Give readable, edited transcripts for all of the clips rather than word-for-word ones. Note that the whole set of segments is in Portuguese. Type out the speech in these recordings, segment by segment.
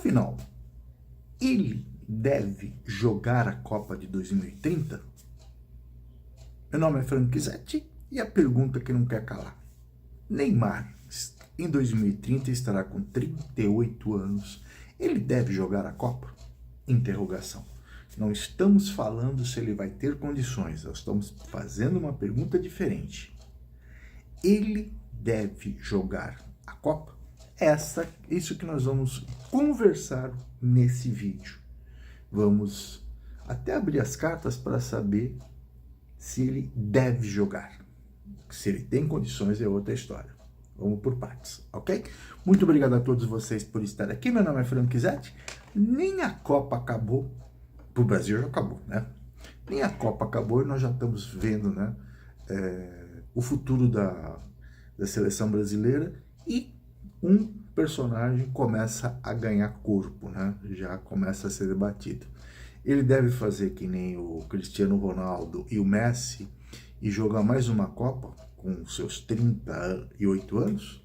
Afinal, ele deve jogar a Copa de 2030? Meu nome é Franchisetti e a pergunta que não quer calar. Neymar, em 2030, estará com 38 anos. Ele deve jogar a Copa? Interrogação. Não estamos falando se ele vai ter condições, nós estamos fazendo uma pergunta diferente. Ele deve jogar a Copa? Isso que nós vamos conversar nesse vídeo. Vamos até abrir as cartas para saber se ele deve jogar. Se ele tem condições é outra história. Vamos por partes, ok? Muito obrigado a todos vocês por estar aqui. Meu nome é Franchisetti. Nem a Copa acabou. Para o Brasil já acabou, né? Nem a Copa acabou e nós já estamos vendo, né, o futuro da seleção brasileira e um personagem começa a ganhar corpo, né? Já começa a ser debatido. Ele deve fazer que nem o Cristiano Ronaldo e o Messi e jogar mais uma Copa com seus 38 anos?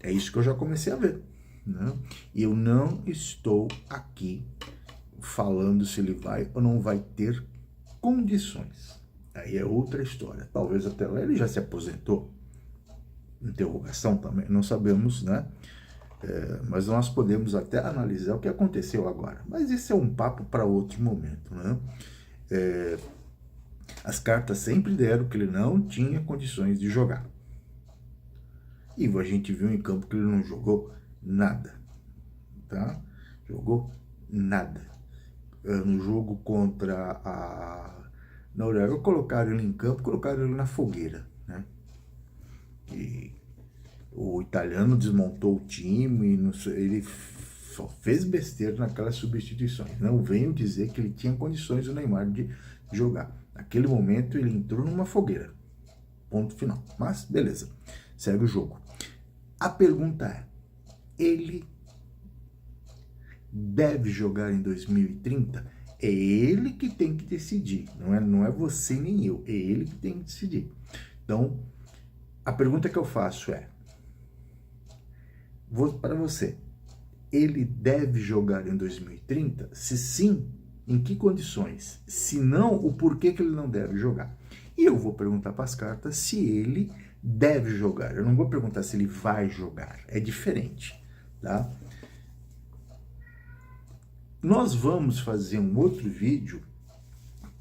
É isso que eu já comecei a ver, né? E eu não estou aqui falando se ele vai ou não vai ter condições. Aí é outra história. Talvez até lá ele já se aposentou. Interrogação também, não sabemos, né? Mas nós podemos até analisar o que aconteceu agora. Mas isso é um papo para outro momento, né? As cartas sempre deram que ele não tinha condições de jogar. E a gente viu em campo que ele não jogou nada, tá? Jogou nada. No jogo contra a Noruega, colocaram ele em campo, colocaram ele na fogueira, né? E o italiano desmontou o time, ele só fez besteira naquelas substituições. Não venho dizer que ele tinha condições, o Neymar, de jogar. Naquele momento ele entrou numa fogueira. Ponto final. Mas, beleza. Segue o jogo. A pergunta é, ele deve jogar em 2030? É ele que tem que decidir. Não é você nem eu. É ele que tem que decidir. Então, a pergunta que eu faço é, para você, ele deve jogar em 2030? Se sim, em que condições? Se não, o porquê que ele não deve jogar? E eu vou perguntar para as cartas se ele deve jogar. Eu não vou perguntar se ele vai jogar. É diferente, tá? Nós vamos fazer um outro vídeo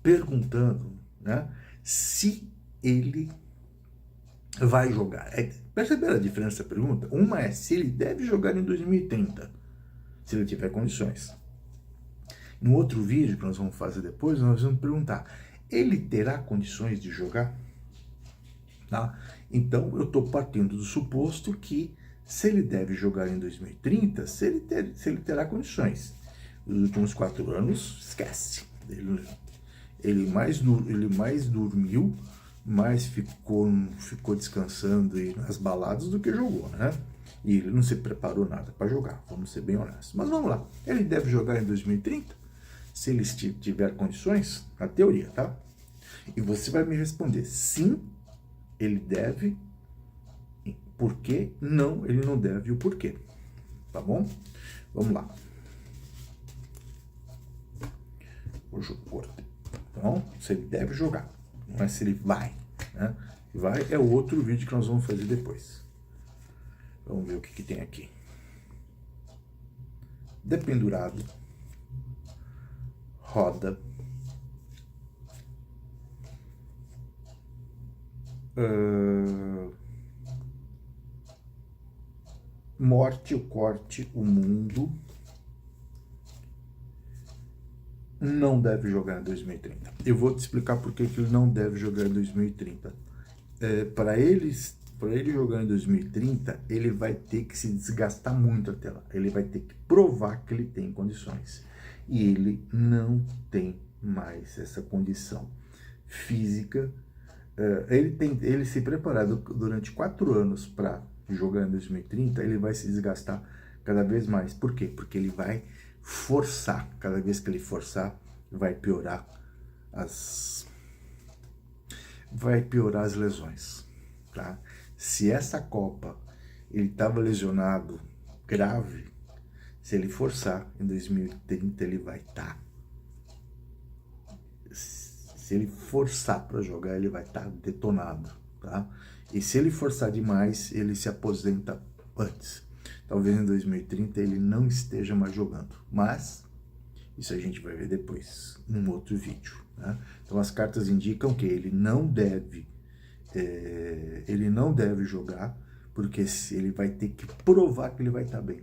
perguntando, né, se ele vai jogar. Perceberam a diferença da pergunta? Uma é se ele deve jogar em 2030, se ele tiver condições. No outro vídeo que nós vamos fazer depois, nós vamos perguntar, ele terá condições de jogar? Tá? Então, eu estou partindo do suposto que se ele deve jogar em 2030, se ele terá condições. Nos últimos 4 anos, esquece. Ele mais dormiu, mais ficou descansando nas baladas do que jogou, né? E ele não se preparou nada para jogar, vamos ser bem honestos. Mas vamos lá, ele deve jogar em 2030? Se ele tiver condições, na teoria, tá? E você vai me responder, sim, ele deve, por quê? Não, ele não deve, o porquê. Tá bom? Vamos lá. Então, se ele deve jogar, não é se ele vai, né? Vai é o outro vídeo que nós vamos fazer depois. Vamos ver o que tem aqui. Dependurado, roda, morte, o corte, o mundo. Não deve jogar em 2030. Eu vou te explicar por que ele não deve jogar em 2030. Para ele jogar em 2030, ele vai ter que se desgastar muito até lá. Ele vai ter que provar que ele tem condições. E ele não tem mais essa condição física. Ele se preparado durante 4 anos para jogar em 2030, ele vai se desgastar cada vez mais. Por quê? Porque ele vai forçar. Cada vez que ele forçar, vai piorar as lesões, tá? Se essa Copa ele estava lesionado grave, Se ele forçar, em 2030 ele vai estar... Se ele forçar para jogar, ele vai estar detonado, tá? E se ele forçar demais, ele se aposenta antes. Talvez em 2030 ele não esteja mais jogando, mas isso a gente vai ver depois, num outro vídeo, né? Então as cartas indicam que ele não deve jogar, porque ele vai ter que provar que ele vai estar bem.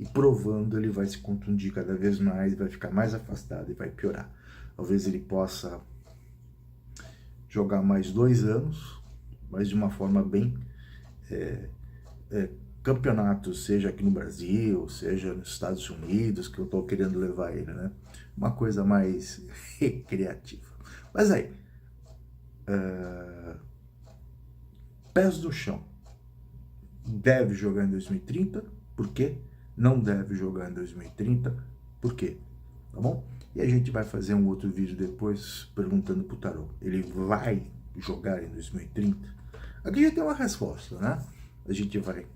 E provando, ele vai se contundir cada vez mais, vai ficar mais afastado e vai piorar. Talvez ele possa jogar mais 2 anos, mas de uma forma bem... campeonatos, seja aqui no Brasil, seja nos Estados Unidos, que eu estou querendo levar ele, né? Uma coisa mais recreativa. Mas aí, pés no chão. Deve jogar em 2030, por quê? Não deve jogar em 2030, por quê? Tá bom? E a gente vai fazer um outro vídeo depois perguntando pro tarô. Ele vai jogar em 2030? Aqui já tem uma resposta, né? A gente vai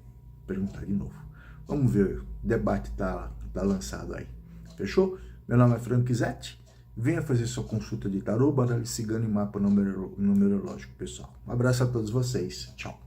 perguntar de novo. Vamos ver, o debate tá lançado aí. Fechou? Meu nome é Frank Zetti. Venha fazer sua consulta de tarô, baralho cigano e mapa numerológico, pessoal. Um abraço a todos vocês. Tchau.